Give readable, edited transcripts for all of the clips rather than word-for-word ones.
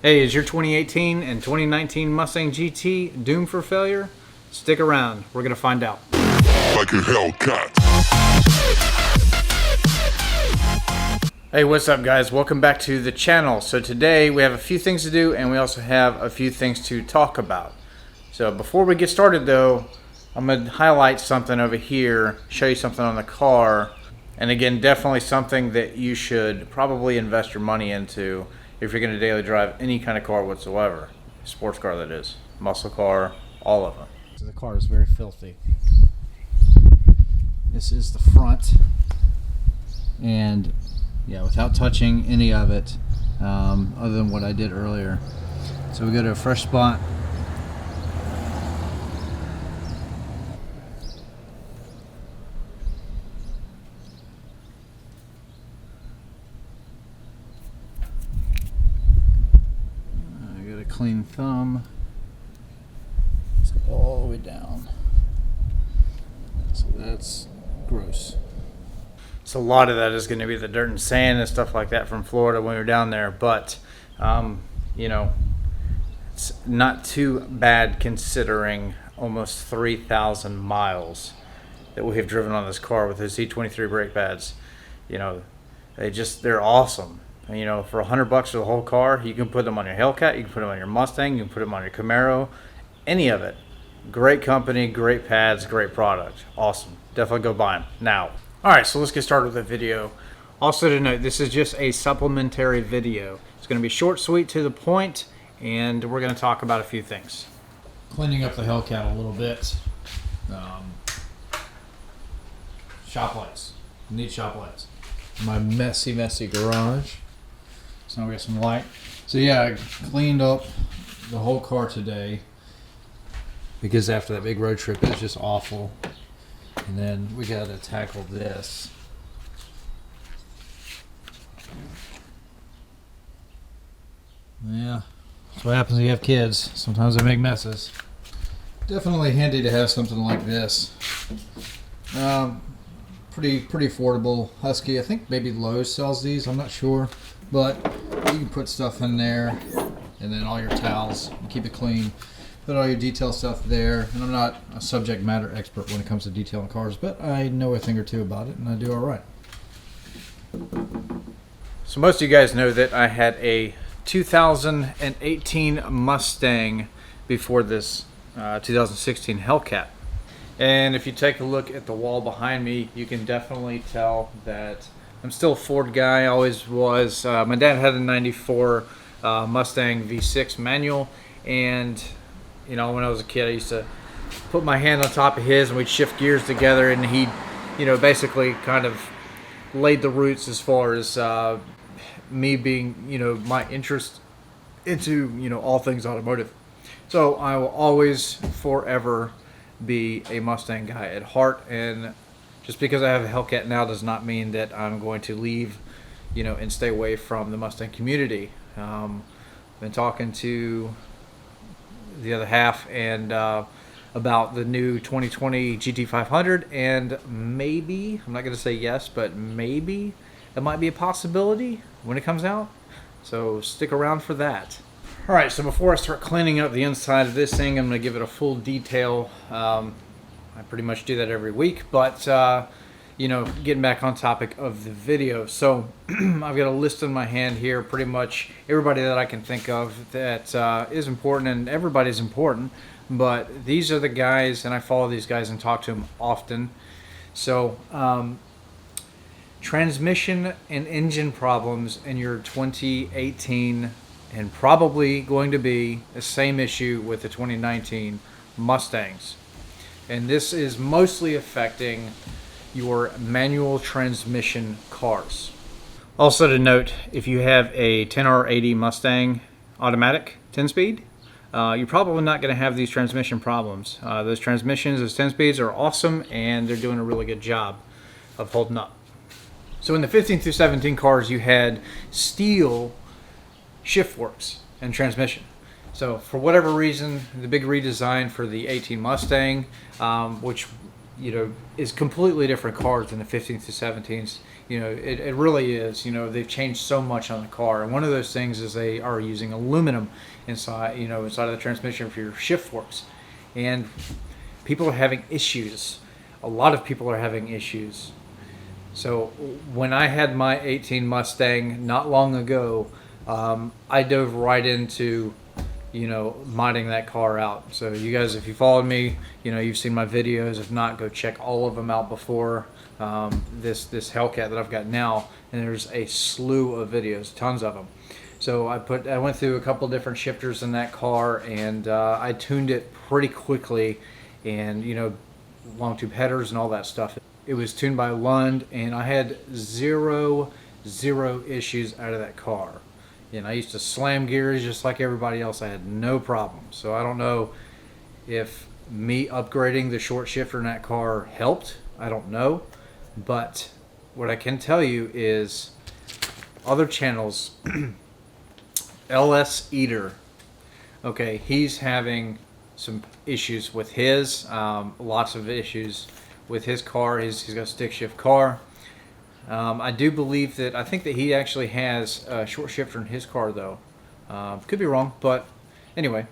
Hey, is your 2018 and 2019 Mustang GT doomed for failure? Stick around, we're gonna find out. Like a Hellcat. Hey, what's up guys? Welcome back to the channel. So today we have a few things to do and we also have a few things to talk about. So before we get started though, I'm gonna highlight something over here, show you something on the car. And again, definitely something that you should probably invest your money into if you're gonna daily drive any kind of car whatsoever. Sports car that is, muscle car, all of them. So the car is very filthy. This is the front, and yeah, without touching any of it, other than what I did earlier. So we go to a fresh spot. I got a clean thumb. Let's go all the way down. So that's gross. So a lot of that is going to be the dirt and sand and stuff like that from Florida when we were down there, but you know, it's not too bad considering almost 3,000 miles that we have driven on this car with the Z23 brake pads. You know, they're awesome. And, you know, for $100 for the whole car, you can put them on your Hellcat, you can put them on your Mustang, you can put them on your Camaro, any of it. Great company, great pads, great product. Awesome. Definitely go buy them now. Alright, so let's get started with the video. Also to note, this is just a supplementary video. It's going to be short, sweet, to the point, and we're going to talk about a few things. Cleaning up the Hellcat a little bit. Shop lights. Need shop lights. My messy garage. So now we got some light. So yeah, I cleaned up the whole car today because after that big road trip, it was just awful. And then we got to tackle this. Yeah, that's what happens when you have kids. Sometimes they make messes. Definitely handy to have something like this. Pretty affordable. Husky, I think maybe Lowe's sells these. I'm not sure, but you can put stuff in there, and then all your towels. And keep it clean. Put all your detail stuff there, and I'm not a subject matter expert when it comes to detailing cars, but I know a thing or two about it, and I do all right. So most of you guys know that I had a 2018 Mustang before this 2016 Hellcat. And if you take a look at the wall behind me, you can definitely tell that I'm still a Ford guy, always was. My dad had a 94 Mustang V6 manual, and you know, when I was a kid, I used to put my hand on top of his and we'd shift gears together, and he, you know, basically kind of laid the roots as far as me being, you know, my interest into, you know, all things automotive. So I will always forever be a Mustang guy at heart, and just because I have a Hellcat now does not mean that I'm going to leave, you know, and stay away from the Mustang community. Been talking to the other half and about the new 2020 GT500, and maybe, I'm not going to say yes, but maybe it might be a possibility when it comes out, so stick around for that. Alright, so before I start cleaning up the inside of this thing, I'm going to give it a full detail. I pretty much do that every week, but you know, getting back on topic of the video. So I've got a list in my hand here, pretty much everybody that I can think of that is important, and everybody's important, but these are the guys, and I follow these guys and talk to them often. So transmission and engine problems in your 2018, and probably going to be the same issue with the 2019 Mustangs. And this is mostly affecting your manual transmission cars. Also to note, if you have a 10R80 Mustang automatic 10-speed, you're probably not going to have these transmission problems. Those transmissions, those 10 speeds are awesome, and they're doing a really good job of holding up. So in the 15 through 17 cars, you had steel shift works and transmission. So for whatever reason, the big redesign for the 18 Mustang, which is completely different cars than the 15s to 17s. It really is. They've changed so much on the car, and one of those things is they are using aluminum inside of the transmission for your shift forks, and people are having issues. A lot of people are having issues. So when I had my 18 Mustang not long ago, I dove right into modding that car out. So you guys, if you followed me, you've seen my videos. If not, go check all of them out before this Hellcat that I've got now. And there's a slew of videos, tons of them. So I went through a couple different shifters in that car, and I tuned it pretty quickly, and long tube headers and all that stuff. It was tuned by Lund, and I had zero issues out of that car. And I used to slam gears just like everybody else. I had no problem. So I don't know if me upgrading the short shifter in that car helped. I don't know. But what I can tell you is other channels, LS Eater, okay, he's having some issues with his, lots of issues with his car. He's got a stick shift car. I do believe that, I think that he actually has a short shifter in his car though. Could be wrong, but anyway.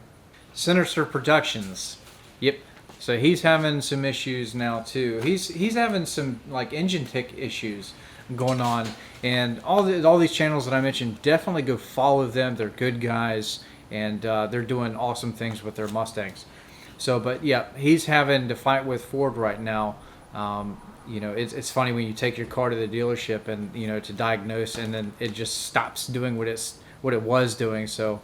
Sinister Productions. Yep. So he's having some issues now too. He's having some like engine tick issues going on, and all these channels that I mentioned, definitely go follow them. They're good guys, and they're doing awesome things with their Mustangs. So, but yeah, he's having to fight with Ford right now. It's funny when you take your car to the dealership and to diagnose, and then it just stops doing what it was doing. So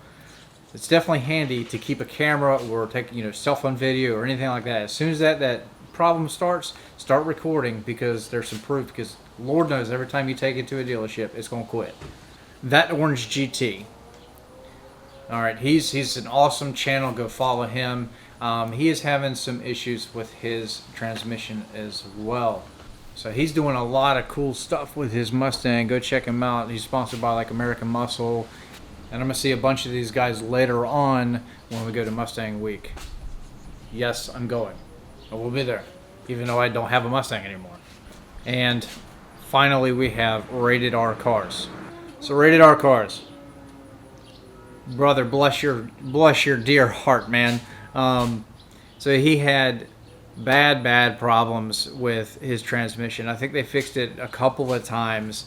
it's definitely handy to keep a camera or take cell phone video or anything like that. As soon as that problem starts, start recording, because there's some proof. Because Lord knows, every time you take it to a dealership, it's gonna quit. That Orange GT. All right, he's an awesome channel. Go follow him. He is having some issues with his transmission as well. So he's doing a lot of cool stuff with his Mustang. Go check him out. He's sponsored by like American Muscle. And I'm going to see a bunch of these guys later on when we go to Mustang Week. Yes, I'm going. I will be there, even though I don't have a Mustang anymore. And finally, we have Rated R Cars. So Rated R Cars. Brother, bless your dear heart, man. So he had bad problems with his transmission. I think they fixed it a couple of times.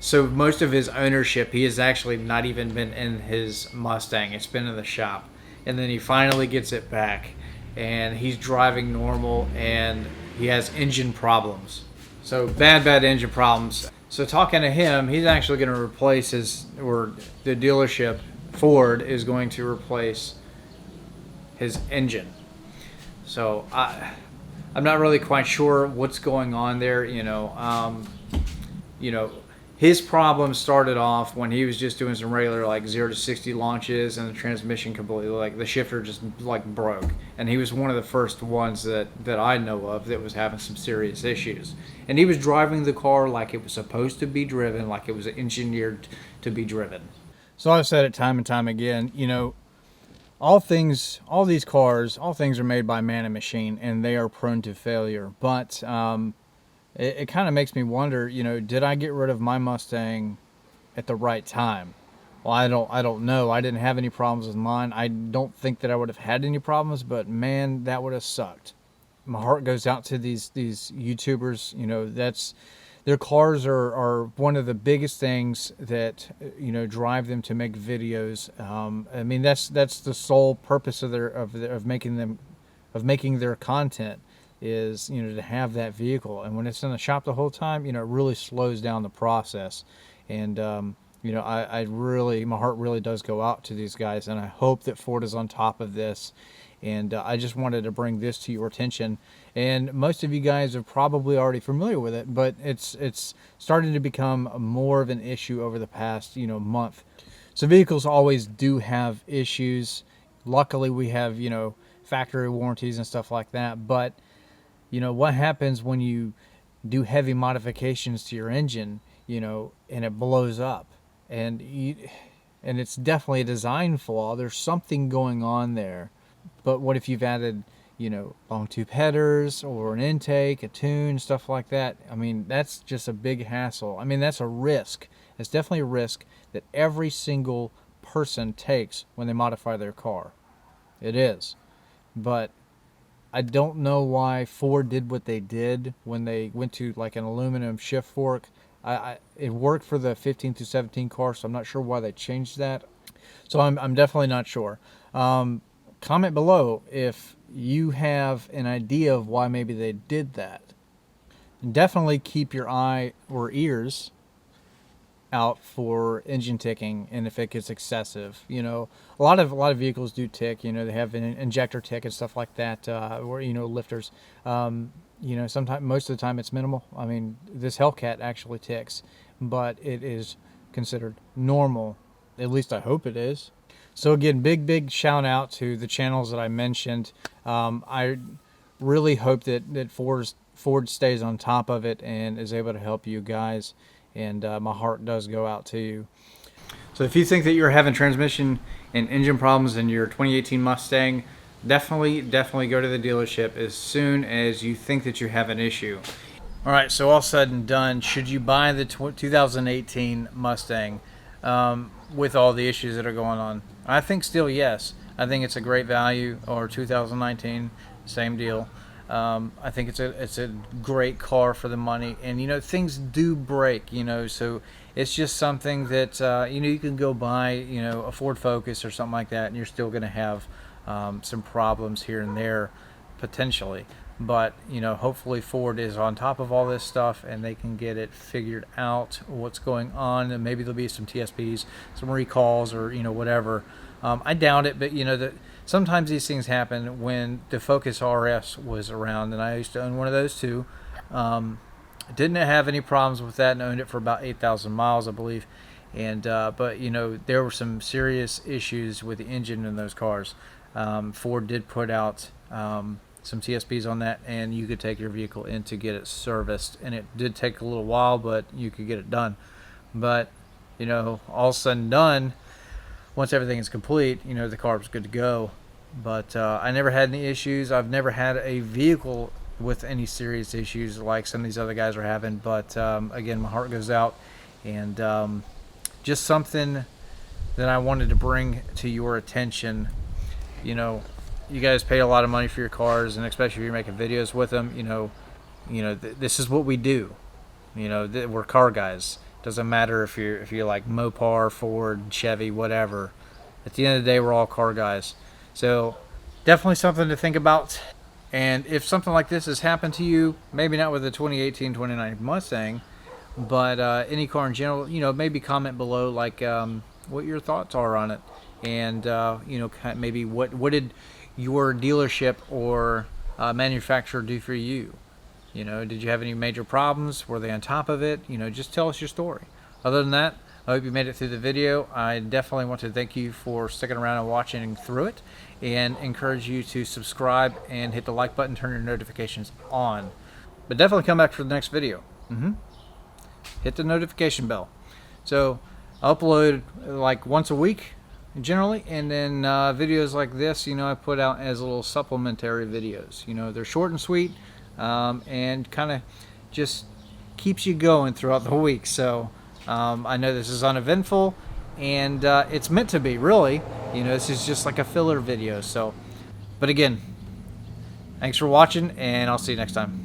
So most of his ownership, he has actually not even been in his Mustang. It's been in the shop. And then he finally gets it back, and he's driving normal, and he has engine problems. So bad engine problems. So talking to him, he's actually going to replace the dealership, Ford, is going to replace his engine. So I'm not really quite sure what's going on there. His problem started off when he was just doing some regular like 0 to 60 launches, and the transmission completely, like the shifter just like broke. And he was one of the first ones that I know of that was having some serious issues. And he was driving the car like it was supposed to be driven, like it was engineered to be driven. So I've said it time and time again, all things are made by man and machine, and they are prone to failure. But it kind of makes me wonder, did I get rid of my Mustang at the right time? Well, I don't know. I didn't have any problems with mine. I don't think that I would have had any problems, but man, that would have sucked. My heart goes out to these YouTubers. Their cars are one of the biggest things that drive them to make videos. I mean, that's the sole purpose of making their content, is to have that vehicle. And when it's in the shop the whole time, it really slows down the process. And my heart really does go out to these guys, and I hope that Ford is on top of this. And I just wanted to bring this to your attention. And most of you guys are probably already familiar with it, but it's starting to become more of an issue over the past month. So vehicles always do have issues. Luckily, we have factory warranties and stuff like that. But what happens when you do heavy modifications to your engine, and it blows up, and it's definitely a design flaw. There's something going on there. But what if you've added, long tube headers or an intake, a tune, stuff like that. I mean, that's just a big hassle. I mean, that's a risk. It's definitely a risk that every single person takes when they modify their car. It is. But I don't know why Ford did what they did when they went to like an aluminum shift fork. It worked for the 15 to 17 car, so I'm not sure why they changed that. So I'm definitely not sure. Comment below if you have an idea of why maybe they did that. And definitely keep your eye or ears out for engine ticking, and if it gets excessive. A lot of vehicles do tick. They have an injector tick and stuff like that, or lifters. Sometimes, most of the time, it's minimal. I mean, this Hellcat actually ticks, but it is considered normal. At least I hope it is. So again, big shout out to the channels that I mentioned. I really hope that Ford stays on top of it and is able to help you guys. And my heart does go out to you. So if you think that you're having transmission and engine problems in your 2018 Mustang, definitely go to the dealership as soon as you think that you have an issue. All right, so all said and done, should you buy the 2018 Mustang with all the issues that are going on? I think still yes. I think it's a great value. Or 2019, same deal. I think it's a great car for the money, and things do break, so it's just something that you can go buy a Ford Focus or something like that, and you're still going to have some problems here and there potentially, but hopefully Ford is on top of all this stuff and they can get it figured out what's going on, and maybe there'll be some TSPs, some recalls, or whatever. I doubt it, but sometimes these things happen. When the Focus RS was around, and I used to own one of those too, didn't have any problems with that, and owned it for about 8,000 miles, I believe. And but there were some serious issues with the engine in those cars. Ford did put out some TSPs on that, and you could take your vehicle in to get it serviced, and it did take a little while, but you could get it done. But all said and done, once everything is complete, the car was good to go. But I never had any issues. I've never had a vehicle with any serious issues like some of these other guys are having. But again, my heart goes out, and just something that I wanted to bring to your attention. You guys pay a lot of money for your cars, and especially if you're making videos with them. This is what we do. We're car guys. Doesn't matter if you're like Mopar, Ford, Chevy, whatever. At the end of the day, we're all car guys. So definitely something to think about. And if something like this has happened to you, maybe not with the 2018, 2019 Mustang, but any car in general, maybe comment below like what your thoughts are on it, and maybe what did your dealership or manufacturer do for you? Did you have any major problems? Were they on top of it? Just tell us your story. Other than that, I hope you made it through the video. I definitely want to thank you for sticking around and watching through it, and encourage you to subscribe and hit the like button, turn your notifications on. But definitely come back for the next video. Hit the notification bell. So I upload like once a week generally, and then videos like this, I put out as little supplementary videos. They're short and sweet, and kind of just keeps you going throughout the week. So I know this is uneventful, and it's meant to be, really. This is just like a filler video. So, but again, thanks for watching, and I'll see you next time.